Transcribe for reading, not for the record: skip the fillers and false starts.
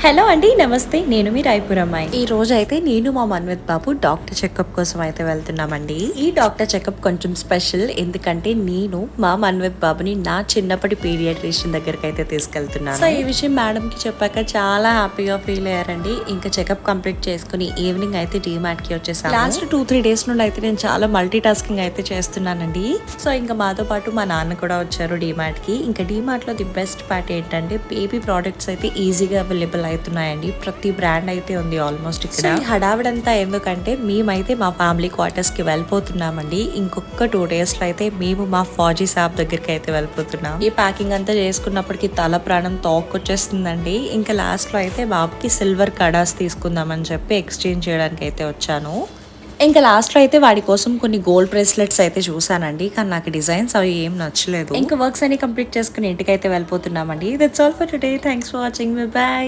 Hello అండి, నమస్తే. నేను మీ రాయపూర్ అమ్మాయి. ఈ రోజు అయితే నేను మా మన్విత్ బాబు డాక్టర్ చెకప్ కోసం అయితే వెళ్తున్నామండి. ఈ డాక్టర్ చెకప్ కొంచెం స్పెషల్, ఎందుకంటే నేను మా మన్విత్ బాబుని నా చిన్నప్పటి పీడియాట్రిషియన్ దగ్గరికి అయితే తీసుకెళ్తున్నాను. సో ఈ విషయం మేడం కి చెప్పాక చాలా హ్యాపీగా ఫీల్ అయ్యారండి. ఇంకా చెకప్ కంప్లీట్ చేసుకుని ఈవినింగ్ అయితే డీమార్ట్ కి వచ్చేసాను. లాస్ట్ 2-3 డేస్ నుండి అయితే నేను చాలా మల్టీ టాస్కింగ్ అయితే చేస్తున్నానండి. సో ఇంకా మాతో పాటు మా నాన్న కూడా వచ్చారు డీమార్ట్ కి. ఇంకా డీమార్ట్ లో ది బెస్ట్ పార్ట్ ఏంటంటే బేబీ ప్రోడక్ట్స్ అయితే ఈజీగా అవైలబుల్ అవుతున్నాయండి. ప్రతి బ్రాండ్ అయితే ఉంది ఆల్మోస్ట్ ఇక్కడ. హడావిడంతా ఎందుకంటే మేమైతే మా ఫ్యామిలీ క్వార్టర్స్ కి వెళ్ళిపోతున్నామండి. ఇంకొక 2 డేస్ లో అయితే మేము మా ఫాజీ షాప్ దగ్గరికి అయితే వెళ్ళిపోతున్నాం. ఈ ప్యాకింగ్ అంతా చేసుకున్నప్పటికీ తల ప్రాణం తోక్కొచ్చేస్తుందండి. ఇంకా లాస్ట్ లో అయితే బాబుకి సిల్వర్ కడాస్ తీసుకుందామని చెప్పి ఎక్స్చేంజ్ చేయడానికి అయితే వచ్చాను. ఇంకా లాస్ట్ లో అయితే వాడి కోసం కొన్ని గోల్డ్ బ్రేస్లెట్స్ అయితే చూసానండి, కానీ నాకు డిజైన్స్ అవి ఏం నచ్చలేదు. ఇంకా వర్క్స్ అన్ని కంప్లీట్ చేసుకుని ఇంటికైతే వెళ్ళిపోతున్నామండి. That's all for today. Thanks for watching. By.